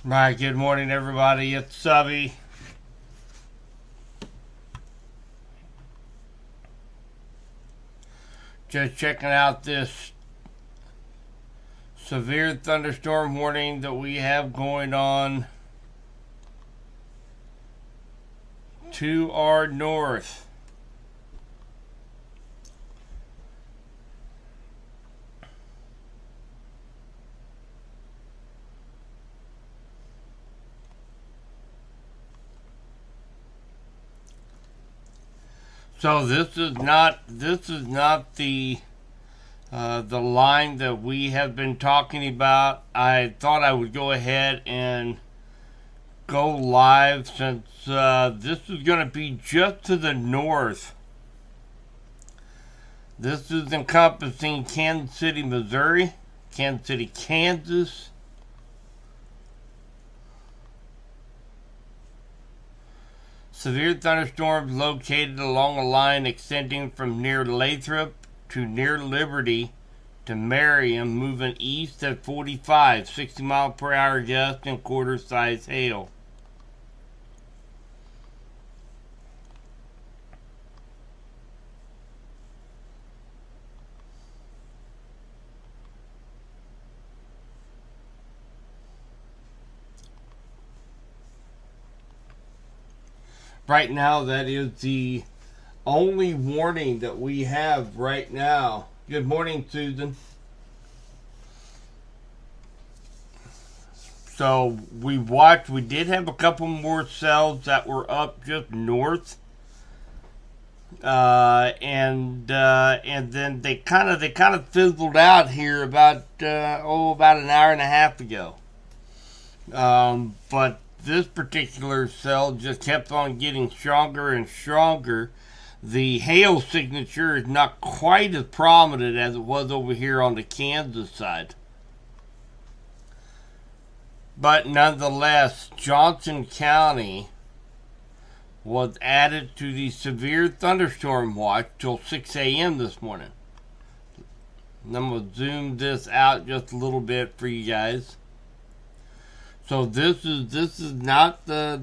Right, good morning, everybody. It's Subby. Just checking out this severe thunderstorm warning that we have going on to our north. So this is not the line that we have been talking about. I thought I would go ahead and go live since this is going to be just to the north. This is encompassing Kansas City, Missouri, Kansas City, Kansas, severe thunderstorms located along a line extending from near Lathrop to near Liberty to Merriam, moving east at 45, 60 mile per hour gust and quarter size hail. Right now, that is the only warning that we have right now. Good morning, Susan. So we did have a couple more cells that were up just north. And then they kind of fizzled out here about an hour and a half ago. But this particular cell just kept on getting stronger and stronger. The hail signature is not quite as prominent as it was over here on the Kansas side. But nonetheless, Johnson County was added to the severe thunderstorm watch till 6 a.m. this morning. And I'm going to zoom this out just a little bit for you guys. So this is not the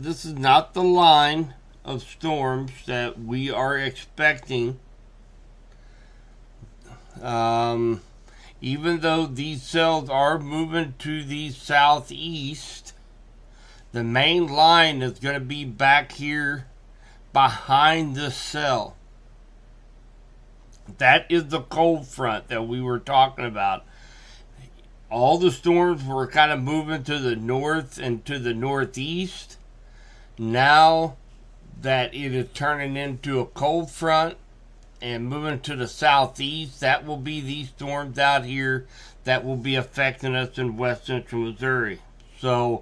line of storms that we are expecting. Even though these cells are moving to the southeast, the main line is going to be back here behind this cell. That is the cold front that we were talking about. All the storms were kind of moving to the north and to the northeast. Now that it is turning into a cold front and moving to the southeast, that will be these storms out here that will be affecting us in west central Missouri. So,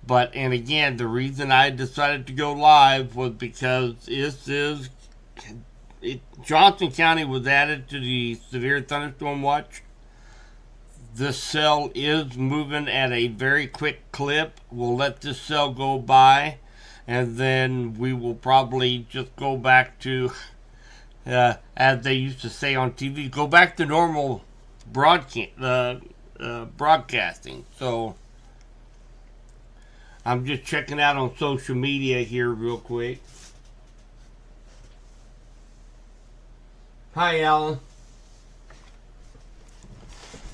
and again, the reason I decided to go live was because Johnson County was added to the severe thunderstorm watch. This cell is moving at a very quick clip. We'll let this cell go by, and then we will probably just go back to, as they used to say on TV, go back to normal broadcasting. So I'm just checking out on social media here real quick. Hi, Alan.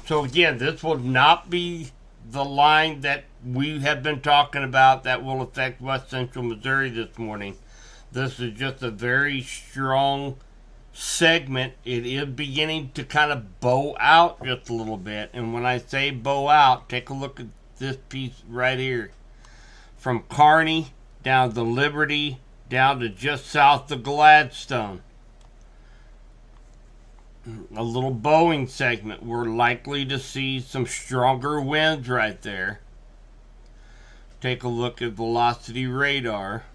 So again, this will not be the line that we have been talking about that will affect west central Missouri this morning. This is just a very strong segment. It is beginning to kind of bow out just a little bit. And when I say bow out, take a look at this piece right here. From Kearney down to Liberty, down to just south of Gladstone. A little bowing segment. We're likely to see some stronger winds right there. Take a look at velocity radar.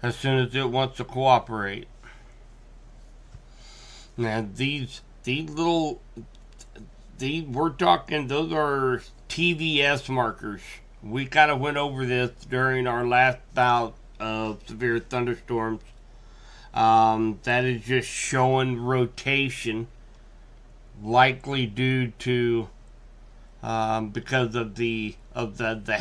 As soon as it wants to cooperate. Now we're talking, those are TVS markers We kind of went over this during our last bout of severe thunderstorms. That is just showing rotation, likely due to because of the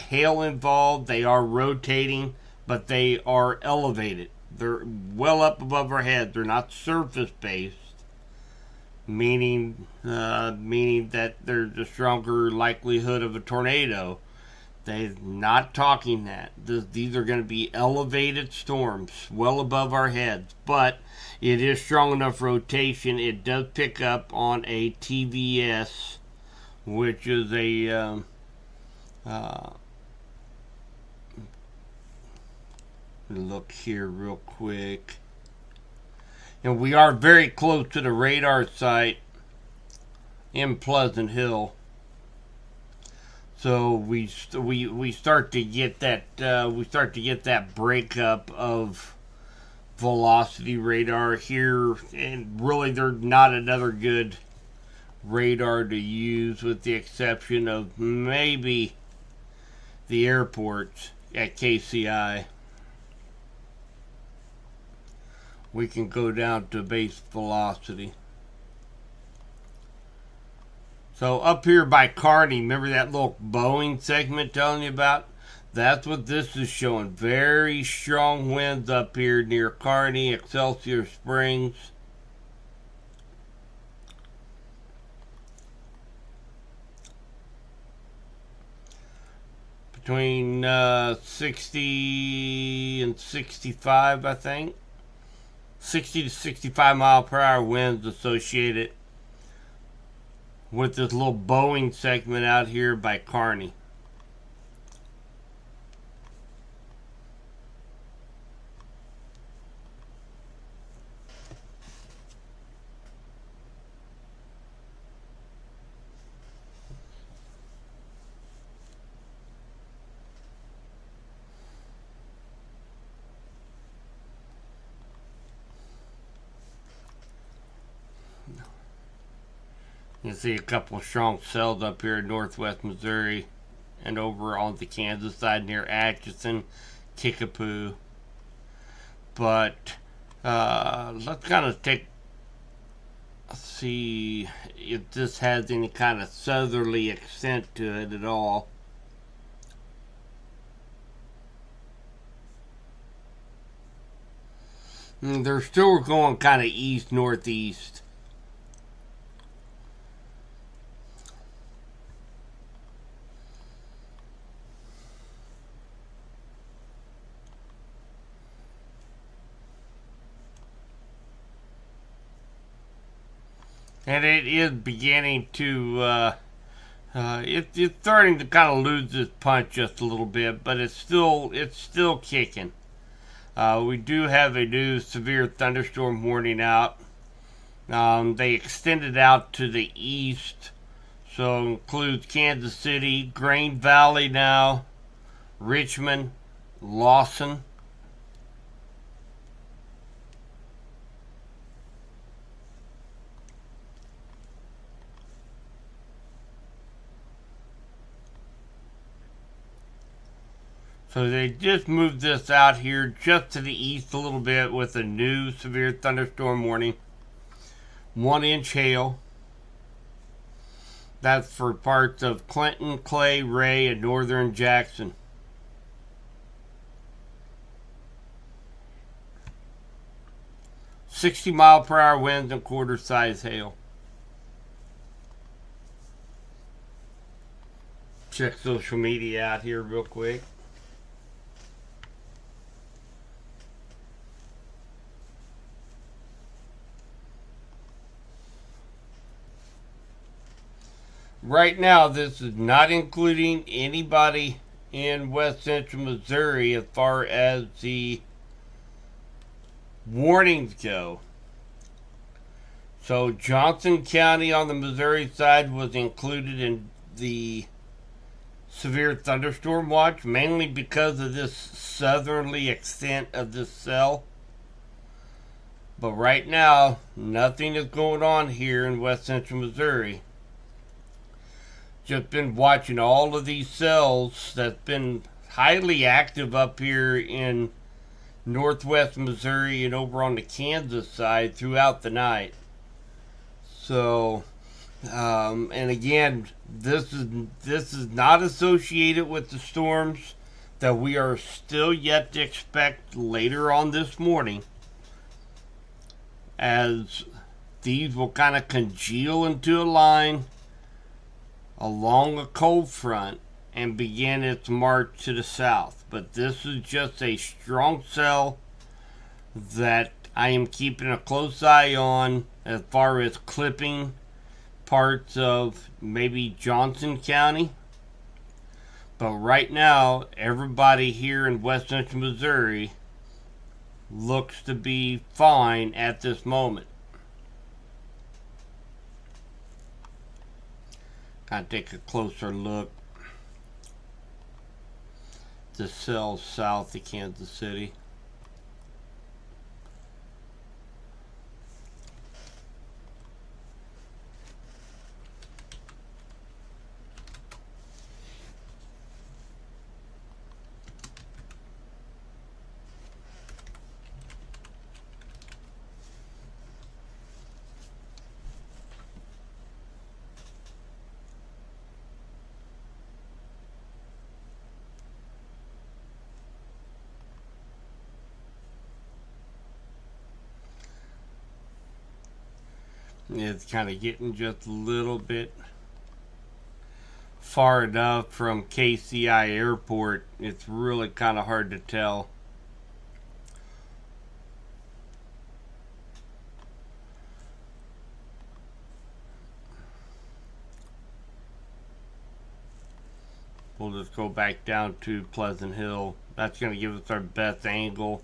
hail involved. They are rotating, but they are elevated. They're well up above our heads. They're not surface based, meaning that there's a stronger likelihood of a tornado. They're not talking that. These are going to be elevated storms, well above our heads, but it is strong enough rotation. It does pick up on a TVS, which is a look here real quick. And we are very close to the radar site in Pleasant Hill. So we start to get that breakup of velocity radar here, and really there's not another good radar to use with the exception of maybe the airports at KCI. We can go down to base velocity. So up here by Kearney, remember that little Boeing segment telling you about? That's what this is showing. Very strong winds up here near Kearney, Excelsior Springs. Between 60 and 65, I think. 60 to 65 mile per hour winds associated with this little Boeing segment out here by Kearney. You see a couple of strong cells up here in northwest Missouri and over on the Kansas side near Atchison, Kickapoo. But let's kind of see if this has any kind of southerly accent to it at all. They're still going kind of east-northeast. And it is beginning to, it's starting to kind of lose its punch just a little bit, but it's still kicking. We do have a new severe thunderstorm warning out. They extended out to the east, so it includes Kansas City, Grain Valley now, Richmond, Lawson. So they just moved this out here just to the east a little bit with a new severe thunderstorm warning. 1-inch hail. That's for parts of Clinton, Clay, Ray, and northern Jackson. "60-mile-per-hour winds and quarter-size hail." Check social media out here real quick. Right now, this is not including anybody in west central Missouri as far as the warnings go. So Johnson County on the Missouri side was included in the severe thunderstorm watch, mainly because of this southerly extent of this cell. But right now, nothing is going on here in west central Missouri. just been watching all of these cells that's been highly active up here in northwest Missouri and over on the Kansas side throughout the night. So, and again, this is not associated with the storms that we are still yet to expect later on this morning, as these will kind of congeal into a line along a cold front and begin its march to the south. But this is just a strong cell that I am keeping a close eye on as far as clipping parts of maybe Johnson County. But right now, everybody here in West Central Missouri looks to be fine at this moment. Gotta take a closer look. The cells south of Kansas City. It's kind of getting just a little bit far enough from KCI Airport. It's really kind of hard to tell. We'll just go back down to Pleasant Hill. That's going to give us our best angle.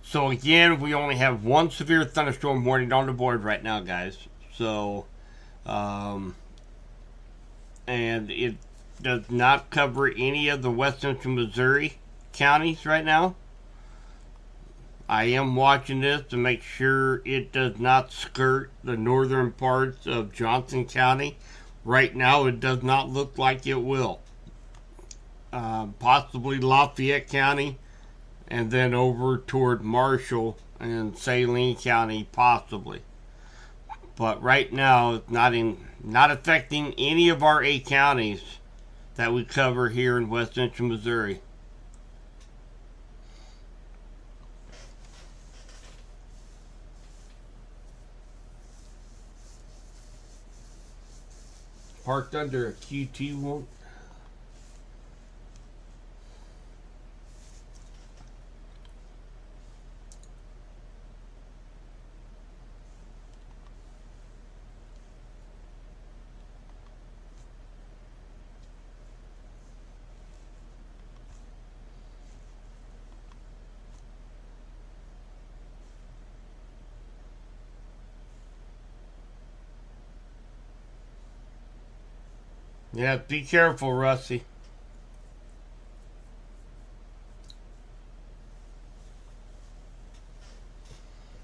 So again, we only have one severe thunderstorm warning on the board right now, guys. So, and it does not cover any of the West Central Missouri counties right now. I am watching this to make sure it does not skirt the northern parts of Johnson County. Right now, it does not look like it will. Possibly Lafayette County, and then over toward Marshall and Saline County, possibly. But right now, it's not affecting any of our 8 counties that we cover here in West Central Missouri. Parked under a QT1. Yeah, be careful, Rusty.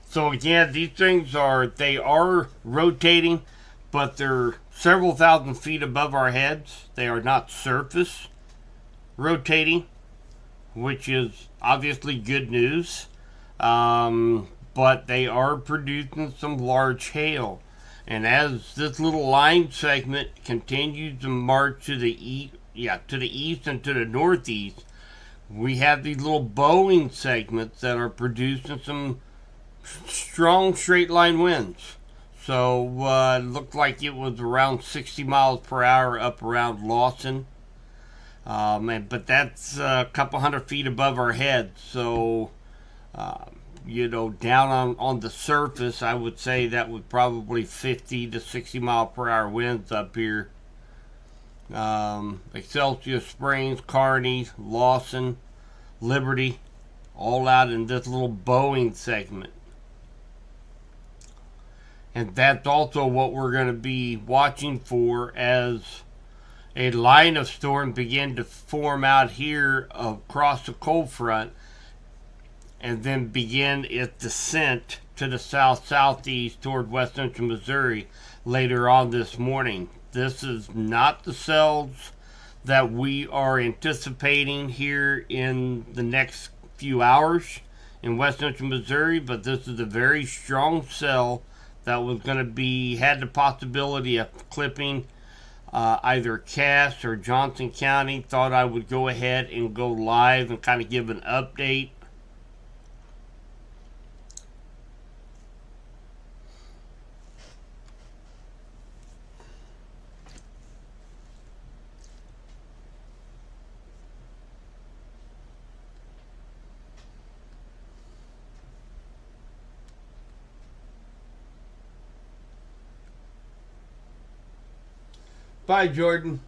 So again, these things they are rotating, but they're several thousand feet above our heads. They are not surface rotating, which is obviously good news. But they are producing some large hail. And as this little line segment continues to march to the east and to the northeast, we have these little bowing segments that are producing some strong straight line winds. So it looked like it was around 60 miles per hour up around Lawson. But that's a couple hundred feet above our heads. So down on the surface, I would say that was probably 50 to 60 mile per hour winds up here. Excelsior Springs, Kearney, Lawson, Liberty, all out in this little bowing segment. And that's also what we're going to be watching for as a line of storms begin to form out here across the cold front, and then begin its descent to the south-southeast toward west central Missouri later on this morning. This is not the cells that we are anticipating here in the next few hours in west central Missouri, but this is a very strong cell that was going to be, had the possibility of clipping either Cass or Johnson County. Thought I would go ahead and go live and kind of give an update. Bye, Jordan.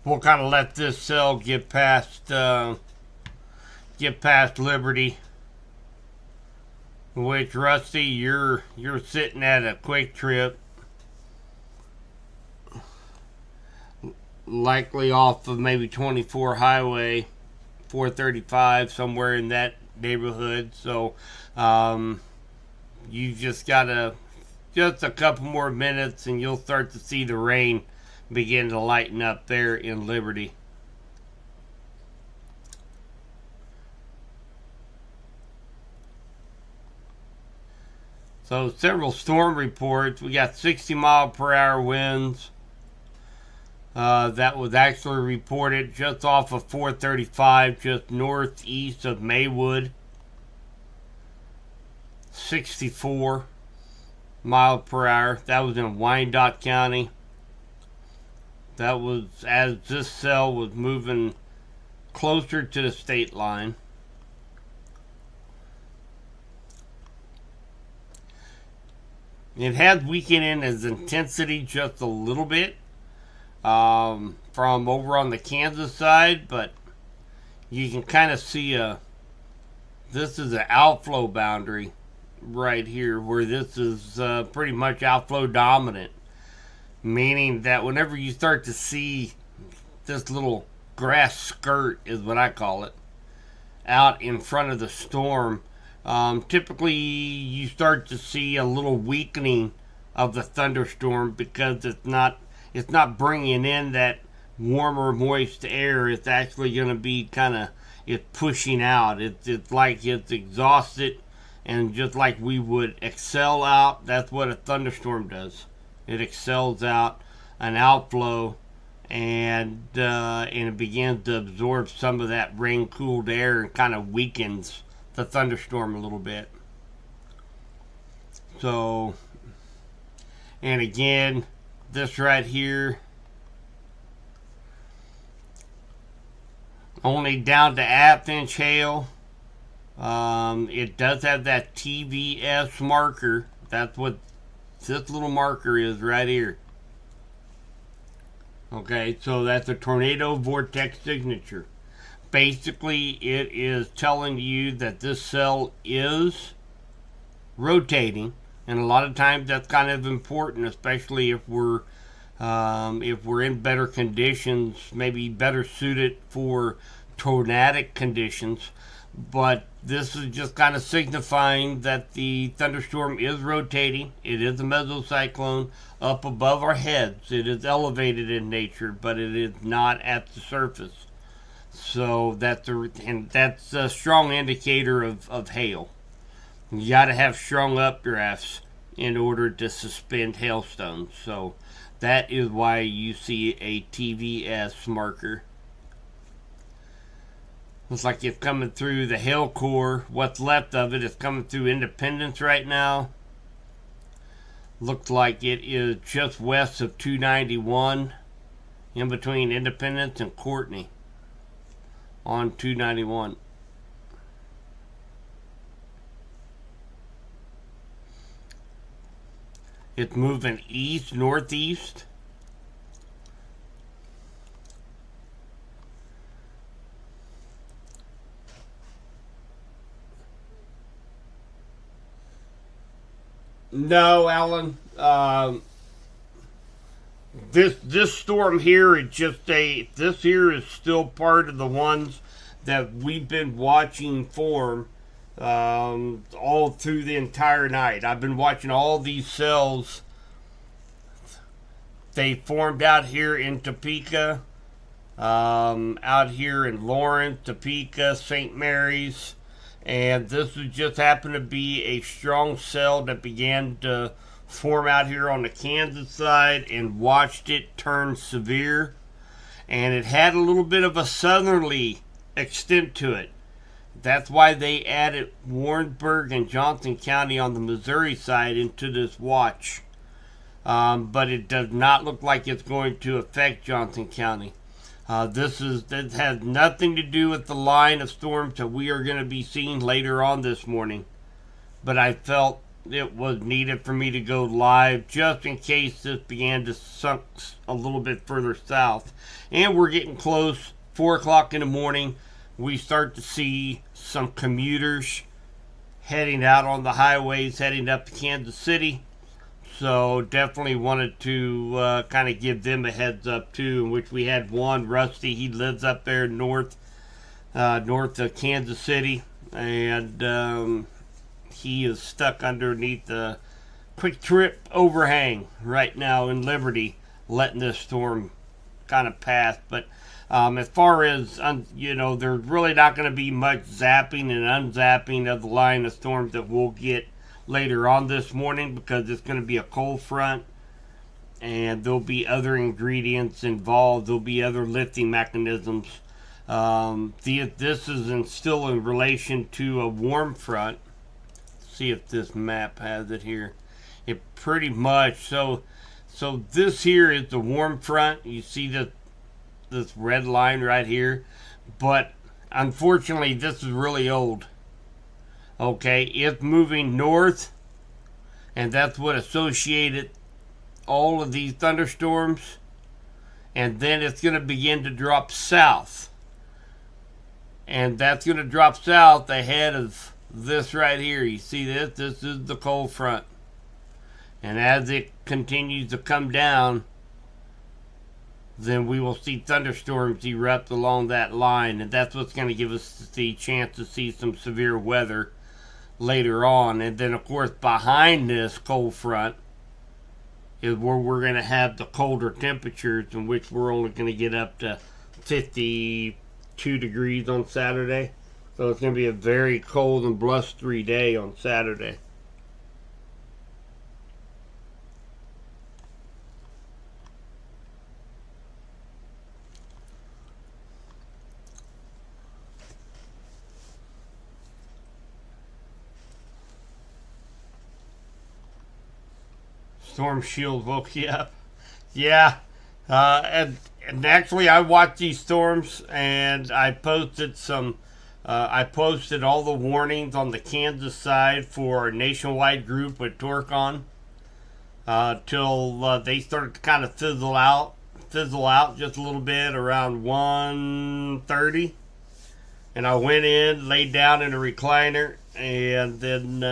We'll kind of let this cell get past Liberty. Which, Rusty, you're sitting at a quick trip, likely off of maybe 24 highway. 435, somewhere in that neighborhood. So you just a couple more minutes and you'll start to see the rain begin to lighten up there in Liberty. So several storm reports. We got 60-mile-per-hour winds. That was actually reported just off of 435, just northeast of Maywood. 64 miles per hour. That was in Wyandotte County. That was as this cell was moving closer to the state line. It has weakened in its intensity just a little bit. From over on the Kansas side, but you can kind of see this is an outflow boundary right here, where this is pretty much outflow dominant, meaning that whenever you start to see this little grass skirt, is what I call it, out in front of the storm, typically you start to see a little weakening of the thunderstorm, because it's not bringing in that warmer, moist air. It's actually going to be it's pushing out. It's like it's exhausted, and just like we would exhale out, that's what a thunderstorm does. It exhales out an outflow, and it begins to absorb some of that rain-cooled air and kind of weakens the thunderstorm a little bit. So, and again, this right here, only down to half-inch hail. It does have that TVS marker. That's what this little marker is right here. Okay, so that's a tornado vortex signature. Basically, it is telling you that this cell is rotating. And a lot of times that's kind of important, especially if we're in better conditions, maybe better suited for tornadic conditions. But this is just kind of signifying that the thunderstorm is rotating. It is a mesocyclone up above our heads. It is elevated in nature, but it is not at the surface. So that's a strong indicator of hail. You got to have strong updrafts in order to suspend hailstones. So that is why you see a TVS marker. Looks like it's coming through the hail core. What's left of it is coming through Independence right now. Looks like it is just west of 291, in between Independence and Courtney on 291. It's moving east, northeast. No, Alan. this storm here is just this here is still part of the ones that we've been watching form all through the entire night. I've been watching all these cells. They formed out here in Topeka, out here in Lawrence, Topeka, St. Mary's, and this would just happen to be a strong cell that began to form out here on the Kansas side and watched it turn severe, and it had a little bit of a southerly extent to it. That's why they added Warrensburg and Johnson County on the Missouri side into this watch. But it does not look like it's going to affect Johnson County. This has nothing to do with the line of storms that we are going to be seeing later on this morning. But I felt it was needed for me to go live just in case this began to sunk a little bit further south. And we're getting close. 4 o'clock in the morning, we start to see some commuters heading out on the highways, heading up to Kansas City. So definitely wanted to kind of give them a heads up too, in which we had one, Rusty. He lives up there north of Kansas City, and he is stuck underneath the Quick Trip overhang right now in Liberty, letting this storm kind of pass. But as far as, there's really not going to be much zapping and unzapping of the line of storms that we'll get later on this morning, because it's going to be a cold front and there'll be other ingredients involved. There'll be other lifting mechanisms. This is still in relation to a warm front. Let's see if this map has it here. It pretty much, so this here is the warm front. You see this red line right here, but unfortunately this is really old. Okay, it's moving north, and that's what associated all of these thunderstorms, and then it's going to begin to drop south, and that's going to drop south ahead of this right here. You see this is the cold front, and as it continues to come down, then we will see thunderstorms erupt along that line, and that's what's going to give us the chance to see some severe weather later on. And then of course behind this cold front is where we're going to have the colder temperatures, in which we're only going to get up to 52 degrees on Saturday. So it's going to be a very cold and blustery day on Saturday. Storm Shield woke you up. Yeah. And actually I watched these storms, and I posted all the warnings on the Kansas side for our nationwide group with Torcon till they started to kind of fizzle out just a little bit around 1:30. And I went in, laid down in a recliner, and then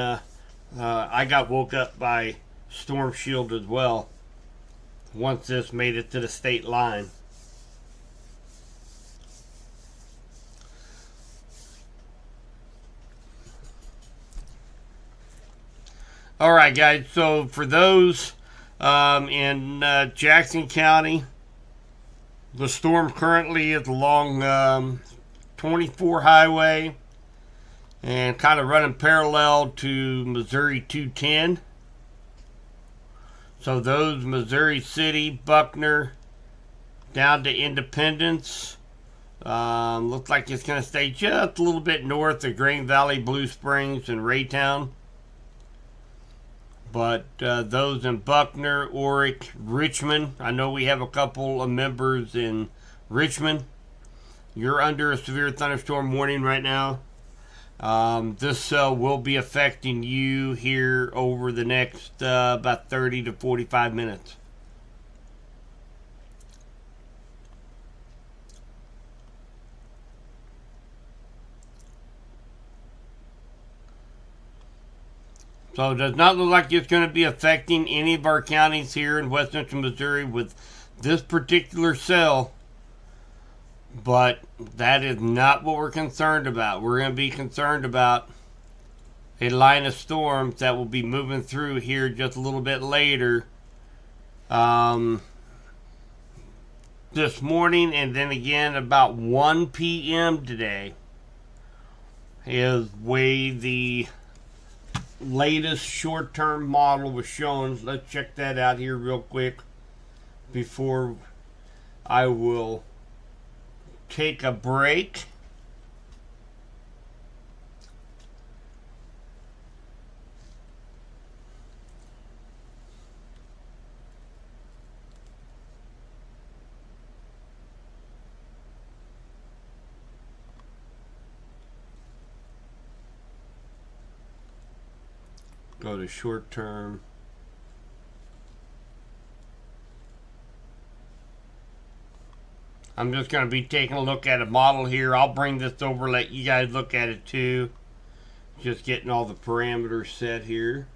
I got woke up by Storm Shield as well once this made it to the state line. Alright guys, so for those in Jackson County, the storm currently is along 24 highway and kind of running parallel to Missouri 210. So those Missouri City, Buckner, down to Independence, looks like it's going to stay just a little bit north of Green Valley, Blue Springs, and Raytown. But those in Buckner, Oric, Richmond, I know we have a couple of members in Richmond. You're under a severe thunderstorm warning right now. This cell will be affecting you here over the next about 30 to 45 minutes. So it does not look like it's going to be affecting any of our counties here in West Central Missouri with this particular cell, but that is not what we're concerned about. We're going to be concerned about a line of storms that will be moving through here just a little bit later this morning, and then again about 1 p.m. today is way the latest short-term model was shown. Let's check that out here real quick before I will take a break. Go to short term. I'm just going to be taking a look at a model here. I'll bring this over, let you guys look at it too. Just getting all the parameters set here.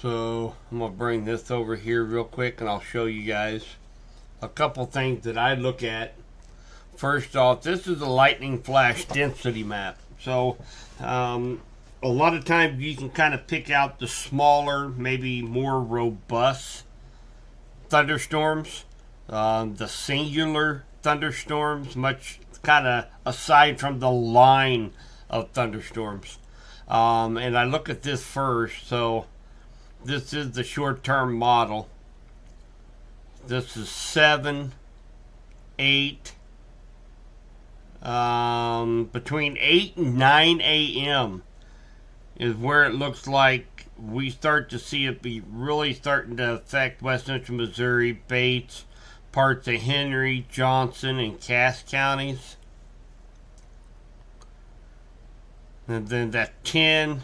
So I'm going to bring this over here real quick and I'll show you guys a couple things that I look at. First off, this is a lightning flash density map. So a lot of times you can kind of pick out the smaller, maybe more robust thunderstorms. The singular thunderstorms, much kind of aside from the line of thunderstorms. And I look at this first. So this is the short-term model. This is 7, 8, between 8 and 9 a.m. is where it looks like we start to see it be really starting to affect West Central Missouri, Bates, parts of Henry, Johnson, and Cass counties. And then that 10,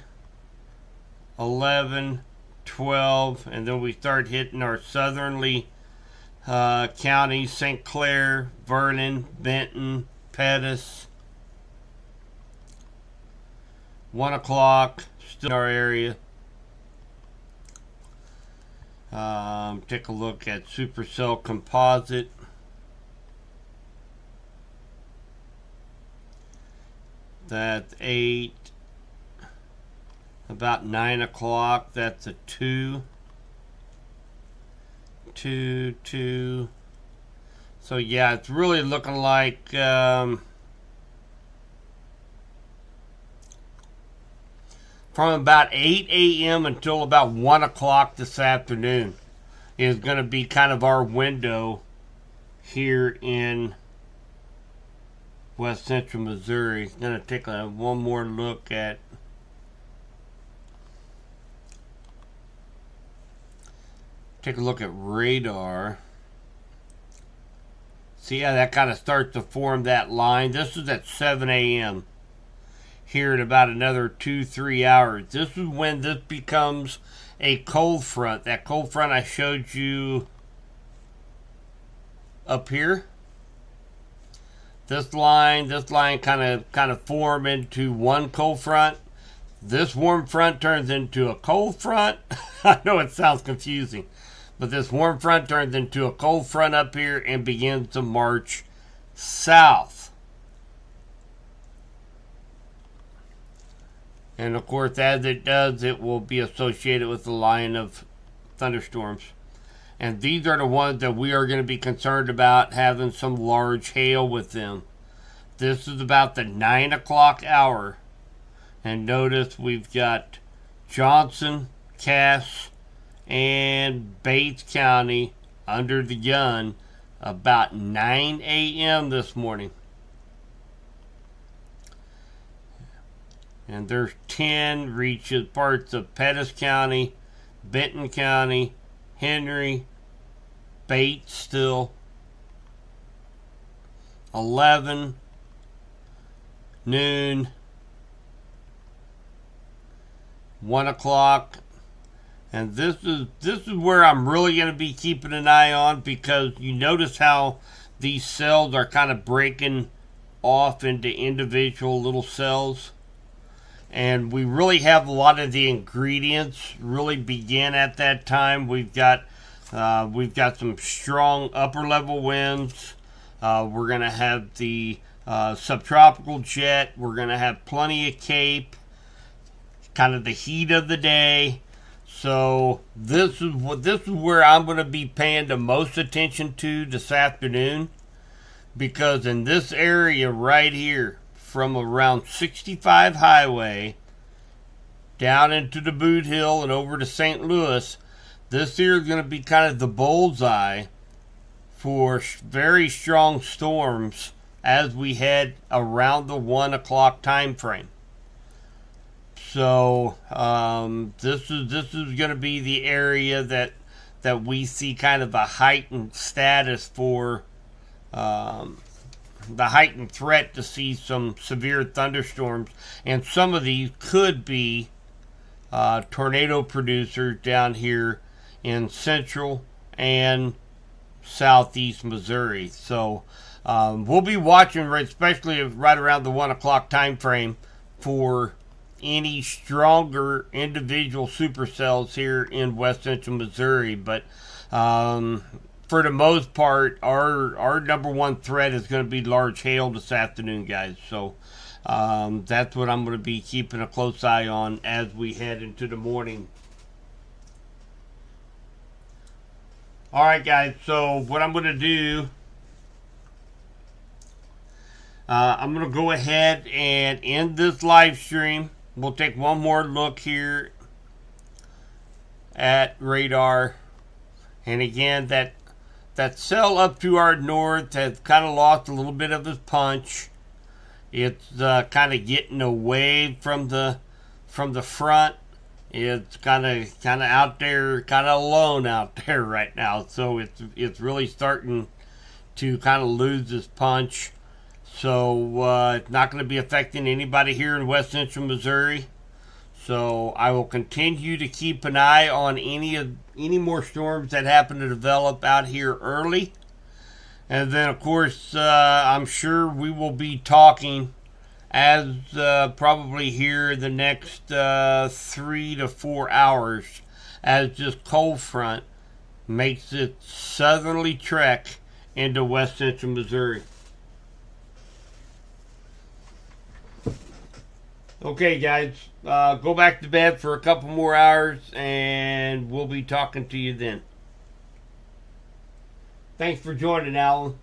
11, 12, and then we start hitting our southerly counties: St. Clair, Vernon, Benton, Pettis. 1 o'clock, still in our area. Take a look at Supercell Composite. That's 8. About 9 o'clock, that's a 2. 2, 2. So yeah, it's really looking like from about 8 a.m. until about 1 o'clock this afternoon is going to be kind of our window here in West Central Missouri. Going to take one more look at radar. See how that kind of starts to form that line. This is at 7 a.m. here in about another 2-3 hours. This is when this becomes a cold front. That cold front I showed you up here. This line kind of form into one cold front. This warm front turns into a cold front. I know it sounds confusing, but this warm front turns into a cold front up here and begins to march south. And of course, as it does, it will be associated with the line of thunderstorms. And these are the ones that we are going to be concerned about having some large hail with them. This is about the 9 o'clock hour. And notice we've got Johnson, Cass, and Bates County under the gun about 9 a.m. this morning. And there's 10 reaches parts of Pettis County, Benton County, Henry, Bates still. 11, noon, 1 o'clock. And this is where I'm really going to be keeping an eye on, because you notice how these cells are kind of breaking off into individual little cells. And we really have a lot of the ingredients really begin at that time. We've got some strong upper level winds. We're going to have the subtropical jet. We're going to have plenty of cape, kind of the heat of the day. So this is where I'm going to be paying the most attention to this afternoon, because in this area right here, from around 65 Highway down into the Boot Hill and over to St. Louis, this here is going to be kind of the bullseye for very strong storms as we head around the 1 o'clock time frame. So this is going to be the area that we see kind of a heightened status for, the heightened threat to see some severe thunderstorms, and some of these could be tornado producers down here in central and southeast Missouri. So we'll be watching, especially right around the 1 o'clock time frame, for any stronger individual supercells here in west central Missouri. But for the most part, our number one threat is going to be large hail this afternoon, guys. So that's what I'm going to be keeping a close eye on as we head into the morning. All right, guys. So what I'm going to do, I'm going to go ahead and end this live stream. We'll take one more look here at radar. And again, that cell up to our north has kind of lost a little bit of its punch. It's kind of getting away from the front. It's kind of out there, kind of alone out there right now. So it's really starting to kind of lose its punch. So it's not going to be affecting anybody here in west central Missouri. So I will continue to keep an eye on any more storms that happen to develop out here early. And then, of course, I'm sure we will be talking as probably here the next 3 to 4 hours as this cold front makes its southerly trek into west central Missouri. Okay, guys, go back to bed for a couple more hours, and we'll be talking to you then. Thanks for joining, Alan.